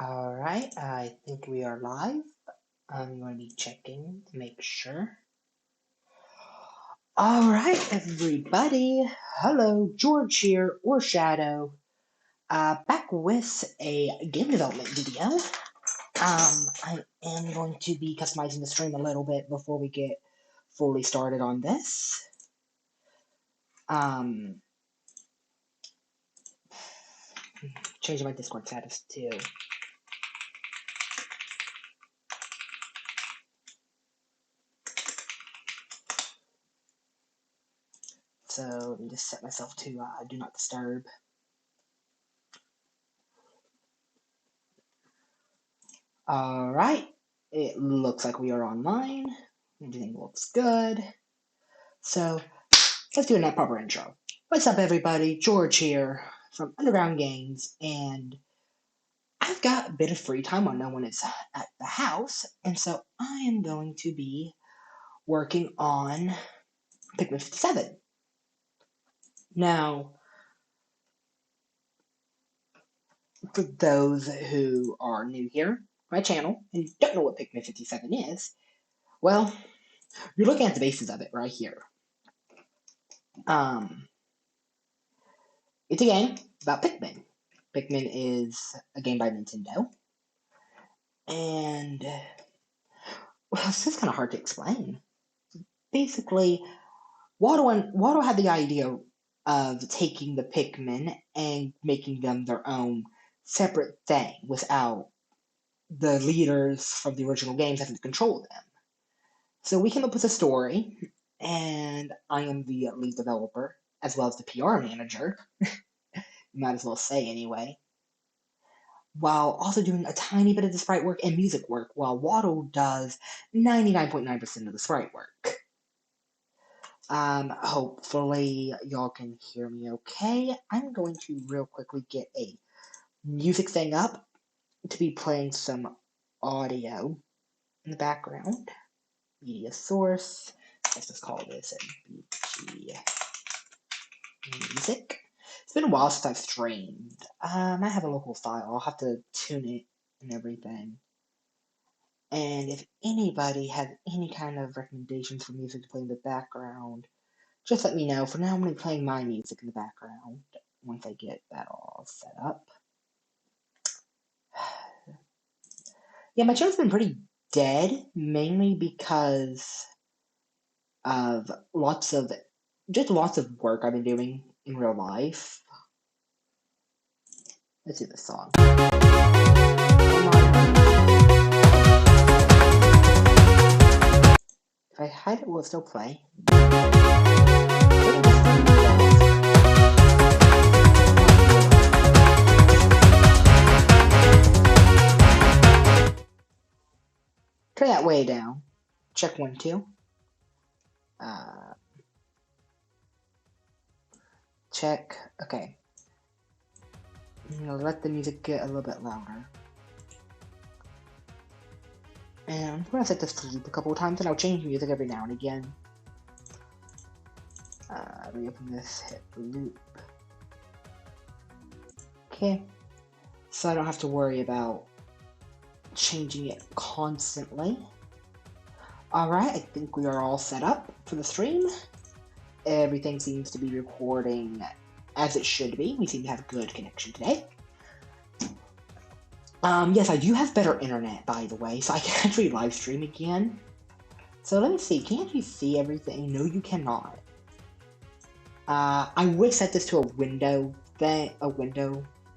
Alright, I think we are live. I'm going to be checking to make sure. Alright, everybody. Hello, George here, or Shadow. Back with a game development video. I am going to be customizing the stream a little bit before we get fully started on this. Changing my Discord status too. So let me just set myself to do not disturb. Alright, it looks like we are online. Everything looks good. So let's do a proper intro. What's up, everybody? George here from Underground Games, and I've got a bit of free time when no one is at the house, and so I am going to be working on Pikmin 57. Now, for those who are new here to my channel and don't know what Pikmin 57 is, well, you're looking at the basis of it right here. It's a game about Pikmin. Pikmin is a game by Nintendo. And, well, it's just kind of hard to explain. Basically, Waddle had the idea of taking the Pikmin and making them their own separate thing without the leaders from the original games having to control them. So we came up with a story, and I am the lead developer, as well as the PR manager. Might as well say anyway. While also doing a tiny bit of the sprite work and music work, while Waddle does 99.9% of the sprite work. Hopefully y'all can hear me okay. I'm going to real quickly get a music thing up to be playing some audio in the background. Media source. Let's just call this MBG music. It's been a while since I've streamed. I have a local file. I'll have to tune it and everything. And if anybody has any kind of recommendations for music to play in the background, just let me know. For now, I'm going to be playing my music in the background once I get that all set up. Yeah, my channel's been pretty dead, mainly because of lots of work I've been doing in real life. Let's do this song. If I hide it, will it still play? Turn that way down. Check 1, 2. Check. Okay. Let the music get a little bit louder. And I'm gonna set this to loop a couple of times, and I'll change music every now and again. Reopen this, hit loop. Okay. So I don't have to worry about changing it constantly. Alright, I think we are all set up for the stream. Everything seems to be recording as it should be. We seem to have a good connection today. Yes, I do have better internet, by the way, so I can actually live stream again. So let me see, can you actually see everything? No, you cannot. I would set this to a window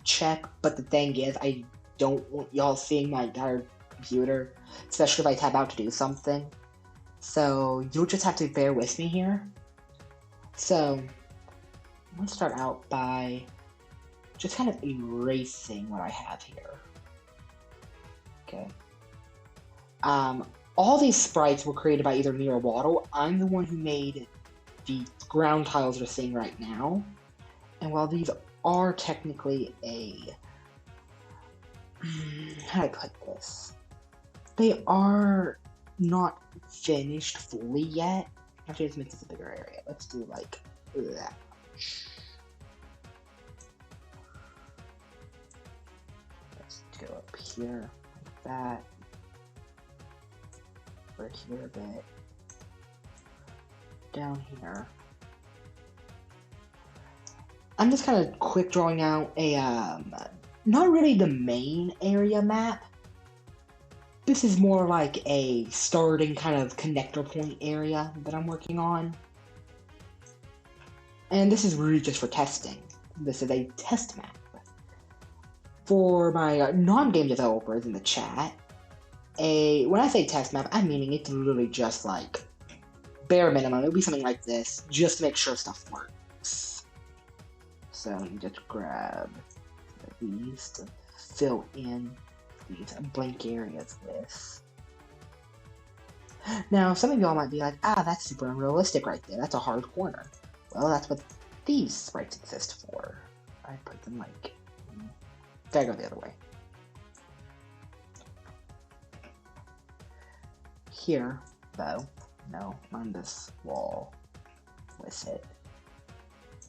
check, but the thing is, I don't want y'all seeing my entire computer, especially if I tab out to do something. So you'll just have to bear with me here. So let's start out by just kind of erasing what I have here. Okay. All these sprites were created by either me or Waddle. I'm the one who made the ground tiles we're seeing right now. And while these are technically how do I put this? They are not finished fully yet. Actually, let's make this a bigger area. Let's do like that. to go up here like that. Over here a bit. Down here. I'm just kind of quick drawing out a, not really the main area map. This is more like a starting kind of connector point area that I'm working on. And this is really just for testing. This is a test map. For my non-game developers in the chat, when I say test map, I'm meaning it's literally just like bare minimum. It'll be something like this, just to make sure stuff works. So you just grab these to fill in these blank areas with. Now, some of y'all might be like, that's super unrealistic right there. That's a hard corner. Well, that's what these sprites exist for. I put them like, gotta go the other way. Here, though, no, on this wall, with it.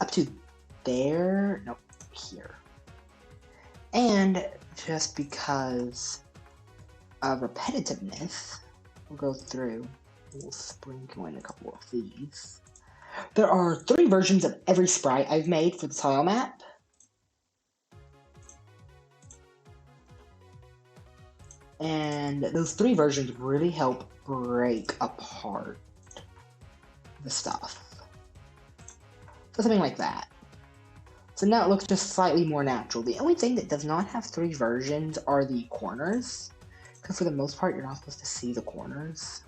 Up to there, nope, here. And just because of repetitiveness, we'll go through, we'll sprinkle in a couple of these. There are 3 versions of every sprite I've made for the tile map. And those 3 versions really help break apart the stuff. So something like that. So now it looks just slightly more natural. The only thing that does not have 3 versions are the corners. Because for the most part, you're not supposed to see the corners.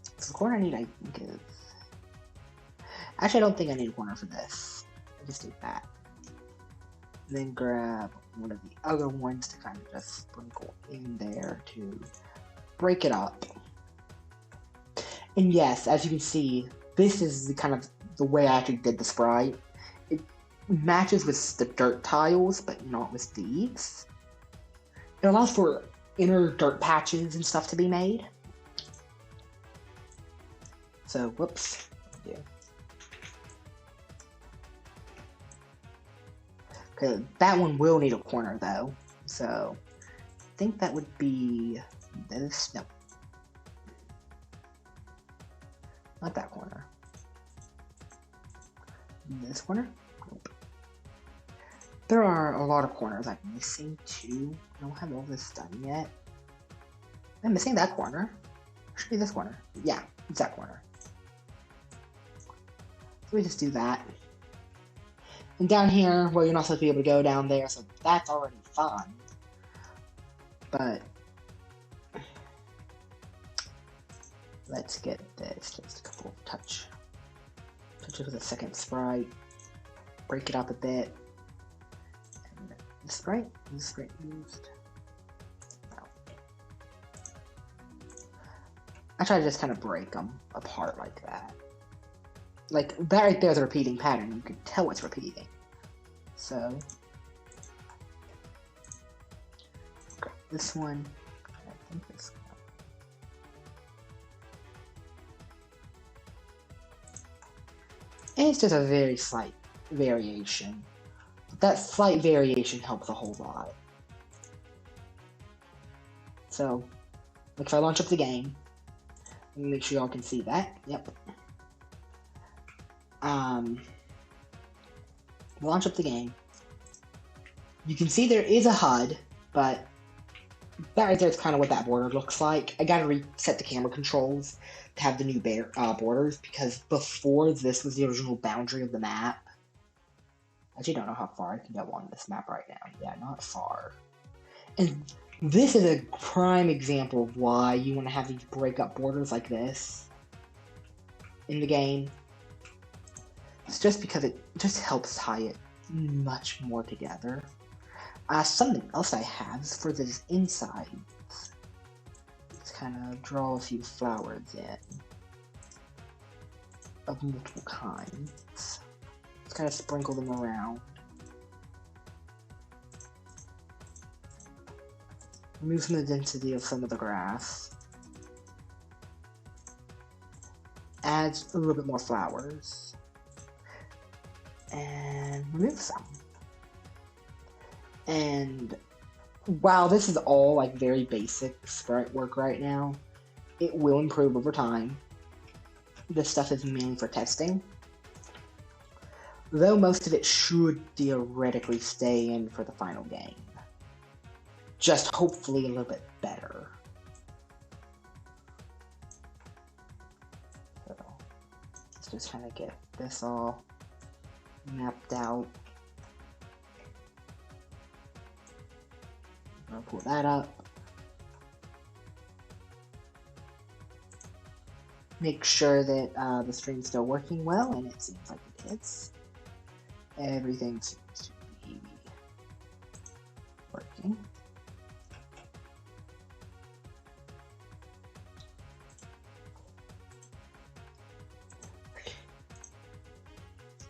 So the corner I need, I think, is... Actually, I don't think I need a corner for this. I just need that. And then grab one of the other ones to kind of just sprinkle in there to break it up. And yes, as you can see, this is the kind of the way I actually did the sprite. It matches with the dirt tiles, but not with these. It allows for inner dirt patches and stuff to be made. So, whoops. Yeah. Okay, that one will need a corner though. So, I think that would be this. No. Not that corner. This corner? Nope. There are a lot of corners I'm missing too. I don't have all this done yet. I'm missing that corner. Should be this corner. Yeah, it's that corner. So we just do that. And down here, well, you're not supposed to be able to go down there, so that's already fine. But let's get this. Just a couple of touches with a second sprite. Break it up a bit. And the sprite used. No. I try to just kind of break them apart like that. Like, that right there is a repeating pattern. You can tell it's repeating. So, grab this one. I think this one. And it's just a very slight variation. But that slight variation helps a whole lot. So, like if I launch up the game, let me make sure y'all can see that. Yep. Launch up the game. You can see there is a HUD, but that right there is kind of what that border looks like. I gotta reset the camera controls to have the new borders, because before this was the original boundary of the map. I actually don't know how far I can go on this map right now. Yeah, not far. And this is a prime example of why you want to have these break-up borders like this in the game. It's just because it just helps tie it much more together. Something else I have is for this inside. Let's kind of draw a few flowers in of multiple kinds. Let's kind of sprinkle them around. Remove some of the density of some of the grass. Add a little bit more flowers. And remove some. And While this is all like very basic sprite work right now, it will improve over time. This stuff is mainly for testing, though most of it should theoretically stay in for the final game. Just hopefully a little bit better. So, let's just kind of get this all mapped out. I'm gonna pull that up. Make sure that the stream's still working well, and it seems like it is. Everything seems to be working.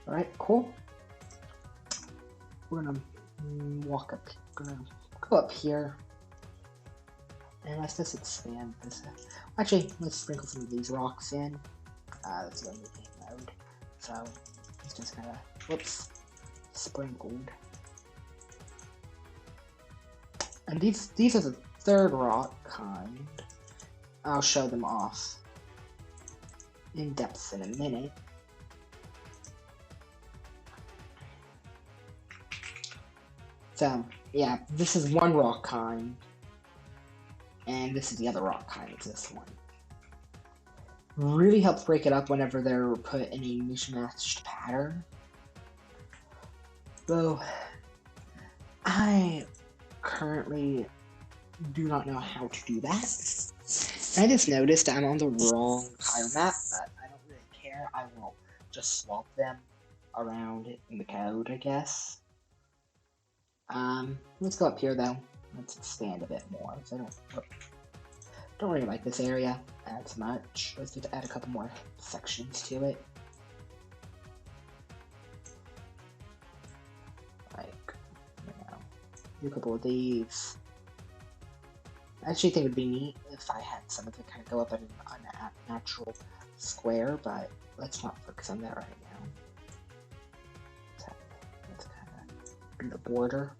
Alright, cool. We're gonna walk up, gonna go up here. And let's just expand this. Actually, let's sprinkle some of these rocks in. That's the only thing mode. So, it's just kind of, whoops, sprinkled. And these are the third rock kind. I'll show them off in depth in a minute. So, yeah, this is one rock kind. And this is the other rock kind, it's this one. Really helps break it up whenever they're put in a mismatched pattern. Though, I currently do not know how to do that. I just noticed I'm on the wrong tile map, but I don't really care. I will just swap them around in the code, I guess. Let's go up here though. Let's expand a bit more. So I don't really like this area as much. Let's just add a couple more sections to it. Like, you know, do a couple of these. I actually think it would be neat if I had some of it kind of go up at an unnatural square, but let's not focus on that right now. So let's kind of be the border.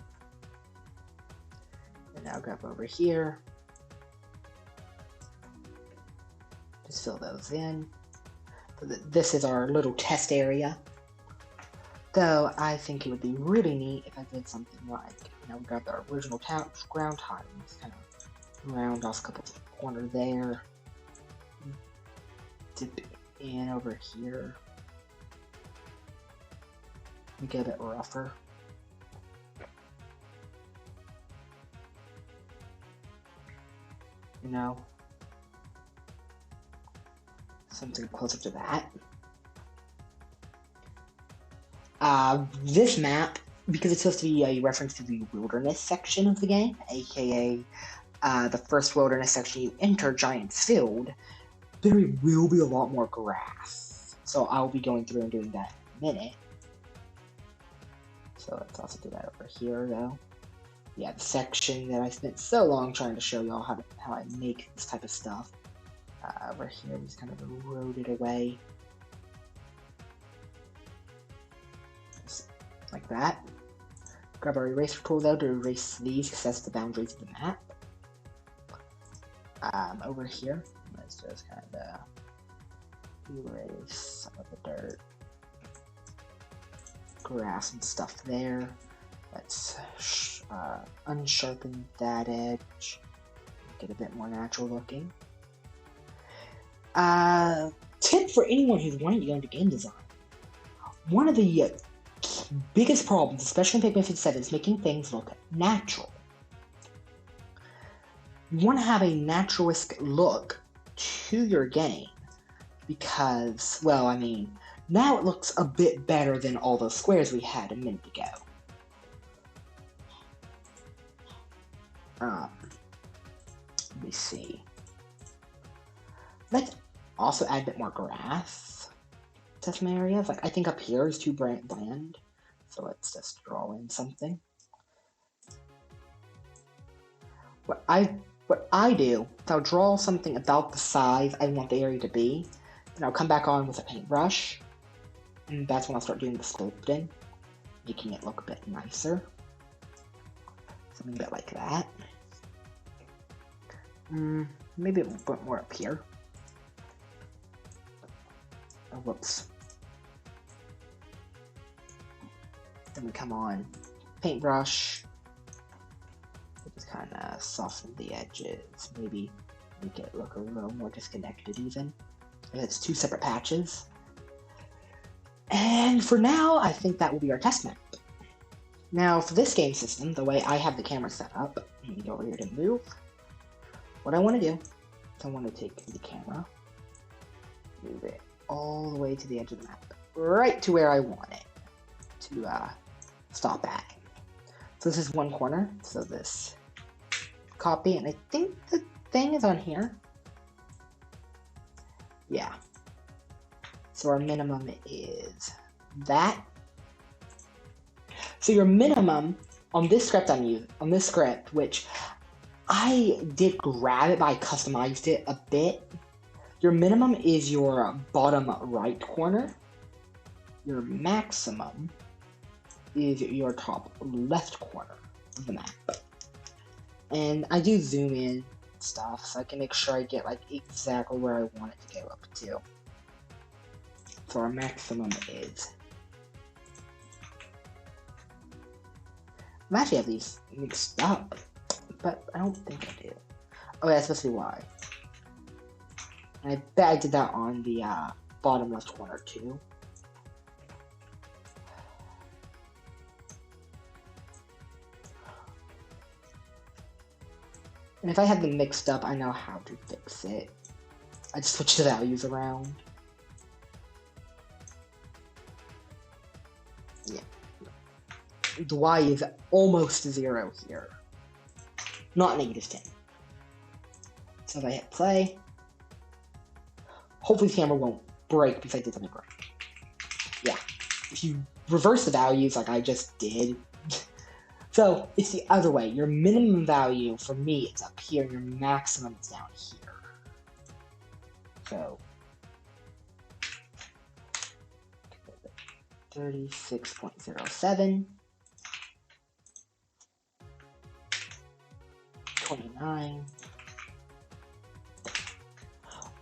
And now grab over here. Just fill those in. This is our little test area. Though I think it would be really neat if I did something like, you know, grab the original ground tile and just kind of round off a couple of corners there. Dip in over here. Make it a bit rougher. You know, something closer to that. This map, because it's supposed to be a reference to the wilderness section of the game, aka the first wilderness section you enter Giant's Field, there will be a lot more grass. So I'll be going through and doing that in a minute. So let's also do that over here though. Yeah, the section that I spent so long trying to show y'all how I make this type of stuff. Over here, we just kind of eroded away. Just like that. Grab our eraser tool though to erase these because that's the boundaries of the map. Over here, let's just kind of erase some of the dirt. Grass and stuff there. Let's unsharpen that edge, get a bit more natural looking. Tip for anyone who's wanting to go into game design. One of the biggest problems, especially in Pikmin 57, is making things look natural. You want to have a naturalistic look to your game because, well, I mean, now it looks a bit better than all those squares we had a minute ago. Let me see. Let's also add a bit more grass to some areas. Like, I think up here is too bland. So let's just draw in something. What I do is I'll draw something about the size I want the area to be. Then I'll come back on with a paintbrush. And that's when I'll start doing the sculpting, making it look a bit nicer. something a bit like that. Maybe a bit more up here. Oh, whoops. Then we come on paintbrush. Just kind of soften the edges. Maybe make it look a little more disconnected even. And it's two separate patches. And for now, I think that will be our test map. Now, for this game system, the way I have the camera set up, let me go over here to move. What I want to do is I want to take the camera, move it all the way to the edge of the map, right to where I want it to stop at. So this is one corner, so this copy, and I think the thing is on here. Yeah. So our minimum is that. So your minimum on this script which I did grab it, but I customized it a bit. Your minimum is your bottom right corner. Your maximum is your top left corner of the map. And I do zoom in stuff, so I can make sure I get like exactly where I want it to go up to. So our maximum is. I actually have these mixed up, but I don't think I do. Oh, yeah, that's supposed to be why. I bet I did that on the bottom left corner too. And if I have them mixed up, I know how to fix it. I just switch the values around. Yeah. The Y is almost 0 here. Not -10. So if I hit play, hopefully the camera won't break because I did something wrong. Yeah. If you reverse the values like I just did, so it's the other way. Your minimum value for me is up here, and your maximum is down here. So 36.07, 29.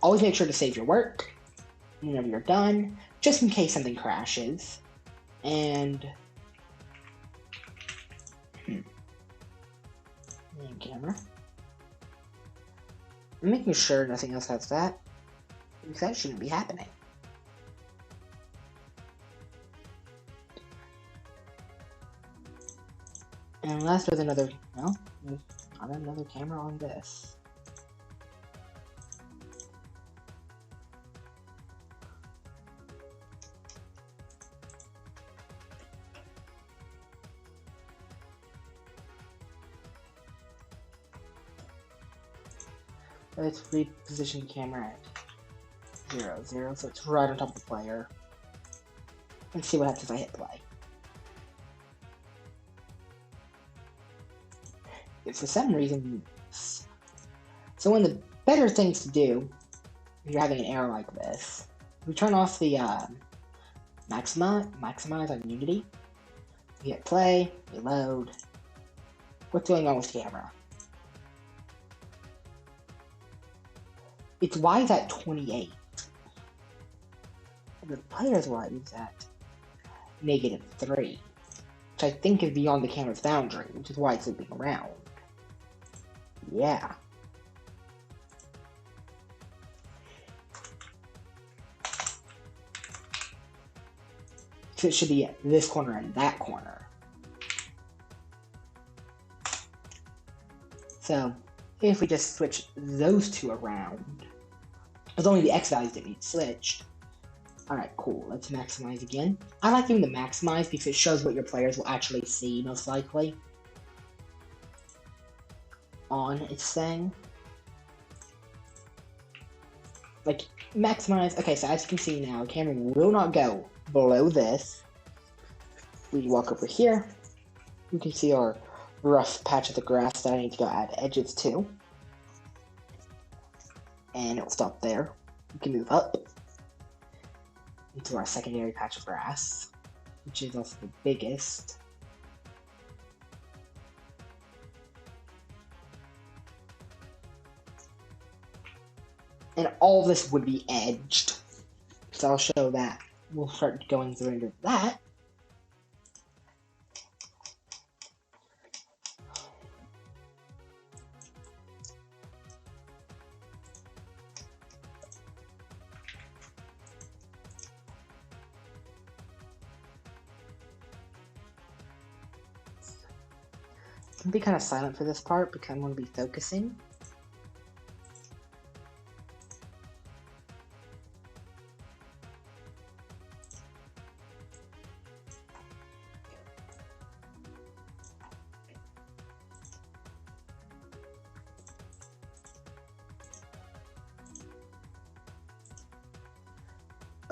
Always make sure to save your work whenever you're done, just in case something crashes. And camera. I'm making sure nothing else has that, because that shouldn't be happening. And unless there's another, no, there's not another camera on this. Let's reposition the camera at 0, 0, so it's right on top of the player. Let's see what happens if I hit play. If for some reason, so one of the better things to do if you're having an error like this, we turn off the maximize on Unity. We hit play, reload. What's going on with the camera? Its Y is at 28. The player's Y is at -3, which I think is beyond the camera's boundary, which is why it's looping around. Yeah. So it should be at this corner and that corner. So if we just switch those two around, it's only the X values that need switched. Alright, cool. Let's maximize again. I like doing the maximize because it shows what your players will actually see, most likely, on its thing. Like, maximize. Okay, so as you can see now, the camera will not go below this. We walk over here. You can see our rough patch of the grass that I need to go add edges to. And it will stop there. We can move up into our secondary patch of grass, which is also the biggest. And all this would be edged. So I'll show that. We'll start going through into that. I'm gonna be kind of silent for this part because I'm going to be focusing.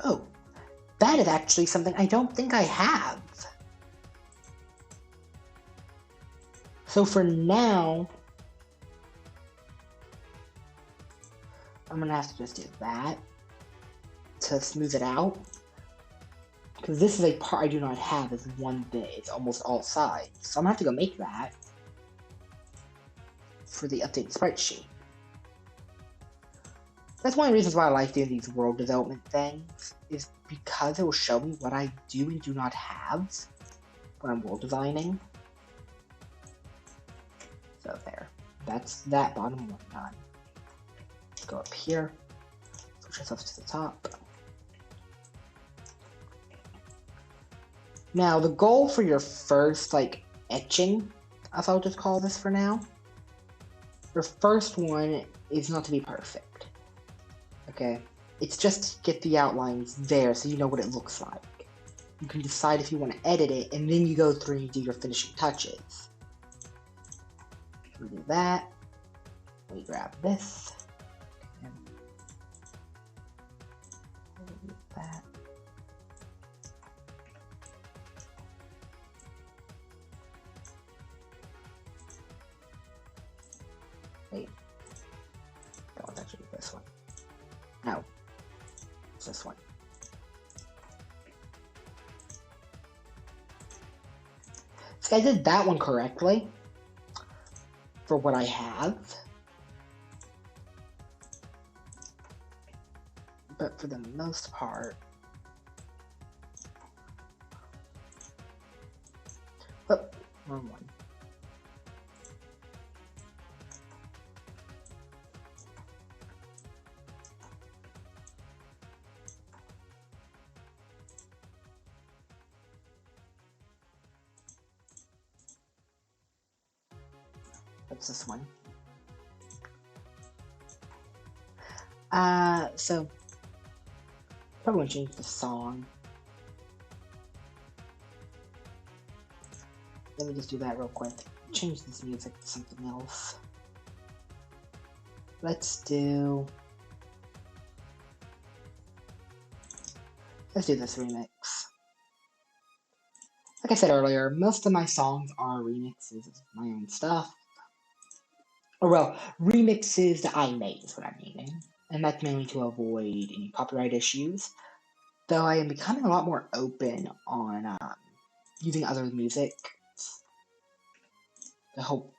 Oh, that is actually something I don't think I have. So for now, I'm gonna have to just do that to smooth it out. Because this is a part I do not have, is one bit. It's almost all sides. So I'm gonna have to go make that for the updated sprite sheet. That's one of the reasons why I like doing these world development things, is because it will show me what I do and do not have when I'm world designing. So there. That's that bottom one done. Let's go up here. Switch ourselves to the top. Now, the goal for your first, etching, as I'll just call this for now, your first one is not to be perfect. Okay? It's just to get the outlines there so you know what it looks like. You can decide if you want to edit it, and then you go through and you do your finishing touches. We do that. We grab this. And do that. Wait. That one's actually this one. No. It's this one. See, I did that one correctly for what I have. But for the most part, oh, wrong one. What's this one? So probably gonna change the song. Let me just do that real quick. Change this music to something else. Let's do this remix. Like I said earlier, most of my songs are remixes of my own stuff. Or well, remixes that I made is what I'm meaning. And that's mainly to avoid any copyright issues. Though I am becoming a lot more open on using other music to help,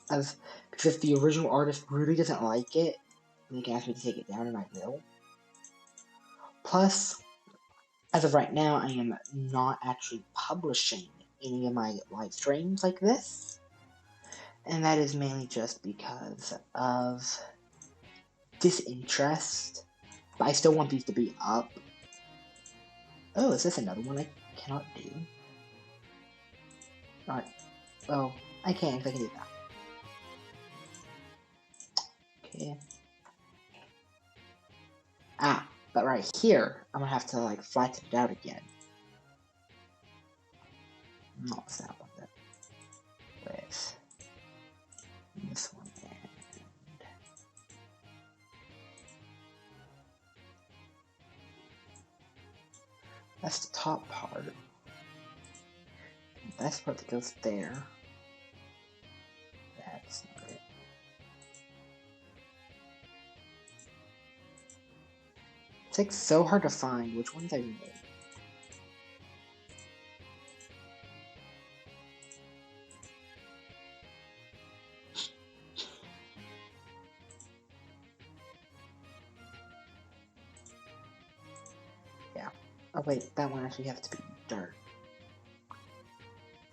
because if the original artist really doesn't like it, they can ask me to take it down and I will. Plus, as of right now, I am not actually publishing any of my live streams like this. And that is mainly just because of disinterest. But I still want these to be up. Oh, is this another one I cannot do? Alright. Well, I can if I can do that. Okay. Ah, but right here, I'm gonna have to flatten it out again. No, it's not like that. With this one and that's the top part. That's the part that goes there. That's not it. It's so hard to find which ones I made. Oh wait, that one actually has to be dirt.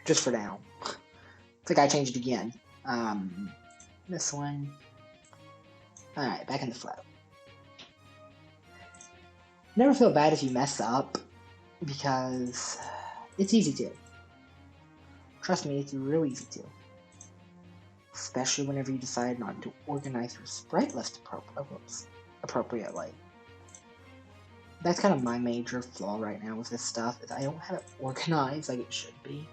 Just for now. I think I changed it again. This one. Alright, back in the flow. Never feel bad if you mess up, because it's easy to. Trust me, it's real easy to. Especially whenever you decide not to organize your sprite list appropriately. That's kind of my major flaw right now with this stuff, is I don't have it organized like it should be.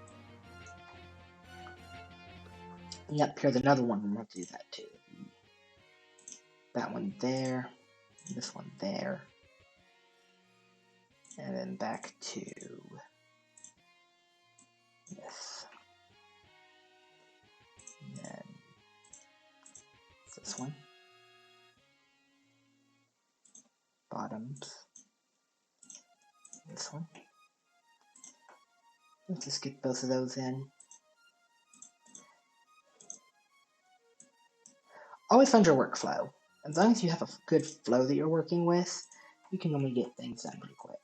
Yep, here's another one I'm going to do that too. That one there, this one there, and then back to this. And then this one. Bottoms. This one. Let's just get both of those in. Always find your workflow. As long as you have a good flow that you're working with, you can normally get things done pretty quick.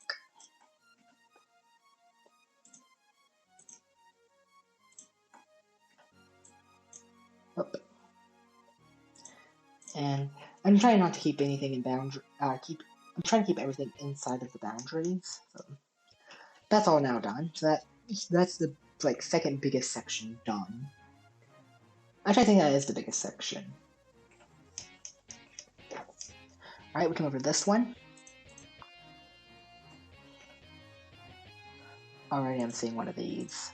Oop. And I'm trying not to keep anything in boundary. I'm trying to keep everything inside of the boundaries. So that's all now done. So that's the second biggest section done. Actually, I think that is the biggest section. Alright, we come over to this one. Already I'm seeing one of these.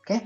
Okay.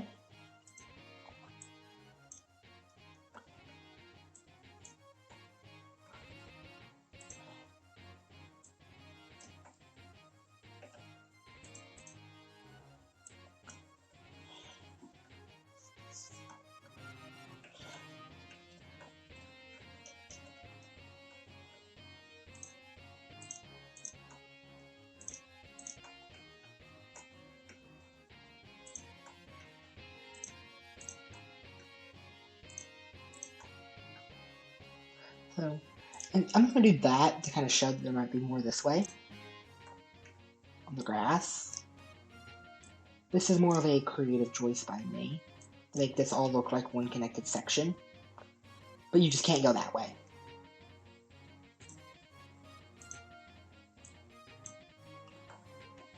So, and I'm going to do that to kind of show that there might be more this way. On the grass. This is more of a creative choice by me. To make this all look like one connected section. But you just can't go that way.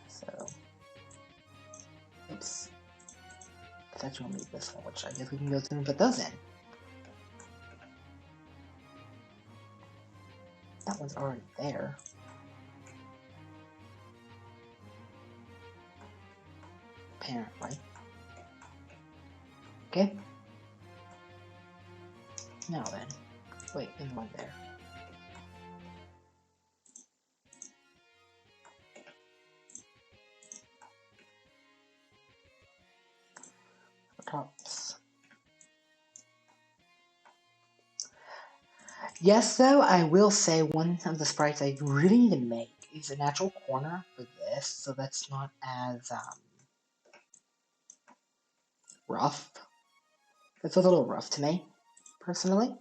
So, oops. I thought you want me to this one, which I guess we can go through and put those in. That one's already there. Apparently. Okay. Now then. Wait, and one there. Tops. Yes, though, I will say one of the sprites I really need to make is a natural corner for this, so that's not as rough. It's a little rough to me, personally.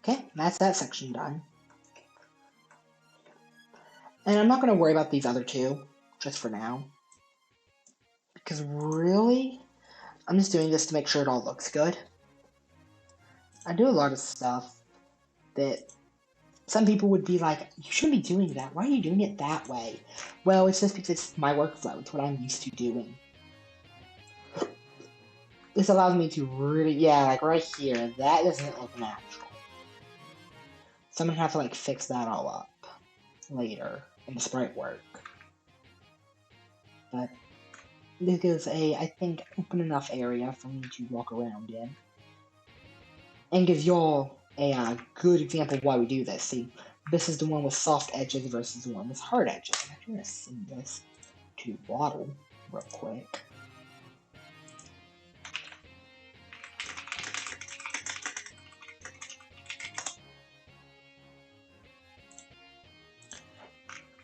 Okay, that's that section done. And I'm not going to worry about these other two, just for now. Because really, I'm just doing this to make sure it all looks good. I do a lot of stuff that some people would be like, you shouldn't be doing that. Why are you doing it that way? Well, it's just because it's my workflow. It's what I'm used to doing. This allows me to really, yeah, like right here, that doesn't look natural. So I'm gonna have to like fix that all up later in the sprite work. But this is a, I think, open enough area for me to walk around in. And gives y'all a good example of why we do this. See, this is the one with soft edges versus the one with hard edges. I'm actually gonna send this to Waddle real quick.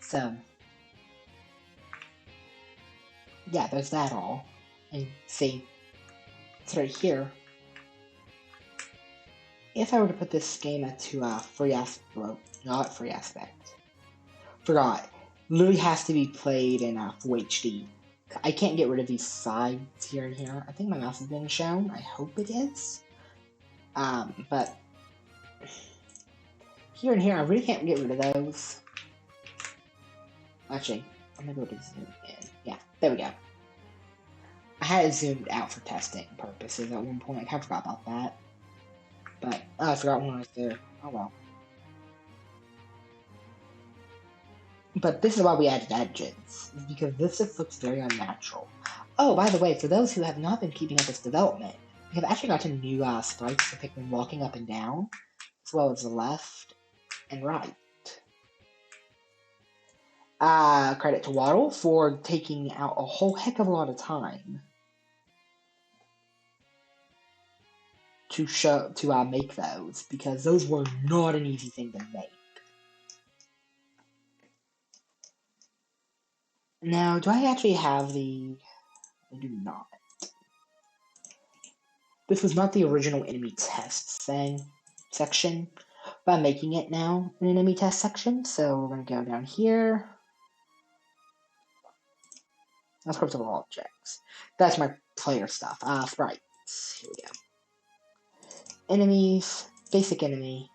So, yeah, there's that all. And see, it's right here. If I were to put this game to free aspect, well, not free aspect, forgot, literally has to be played in full HD. I can't get rid of these sides here and here. I think my mouse is being shown. I hope it is. But here and here, I really can't get rid of those. Actually, I'm gonna go to zoom in. Yeah, there we go. I had it zoomed out for testing purposes at one point. I kind of forgot about that. But I forgot when I was there. Oh well. But this is why we added edges, because this just looks very unnatural. Oh, by the way, for those who have not been keeping up with development, we have actually gotten new sprites for Pikmin walking up and down, as well as the left and right. Credit to Waddle for taking out a whole heck of a lot of time to make those, because those were not an easy thing to make. Now, do I actually have the... I do not. This was not the original enemy test section, but I'm making it now an enemy test section, so we're going to go down here. That's corruptible objects. That's my player stuff. Sprites. Here we go. Enemies, basic enemy,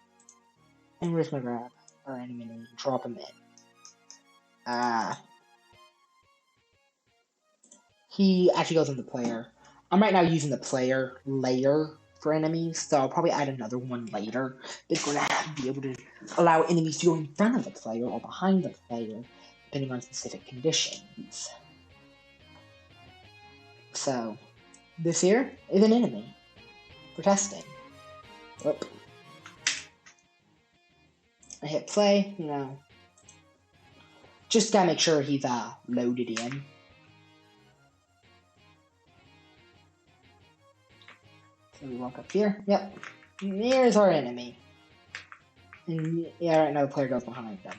and where's my grab? Our enemy, drop him in. He actually goes into player. I'm right now using the player layer for enemies, so I'll probably add another one later. It's going to be able to allow enemies to go in front of the player or behind the player, depending on specific conditions. So, this here is an enemy for testing. Oop. I hit play, just gotta make sure he's loaded in. So we walk up here. Yep. Here's our enemy. And yeah, right now the player goes behind them.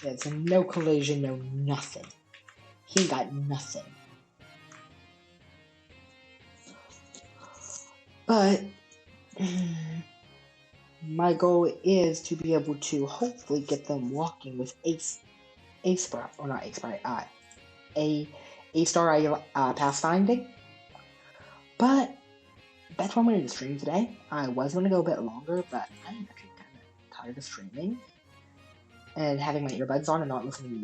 Yeah, it's a no collision, no nothing. He got nothing. But my goal is to be able to hopefully get them walking with a star pathfinding. But that's why I'm going to stream today. I was going to go a bit longer, but I'm actually kind of tired of streaming and having my earbuds on and not listening to music.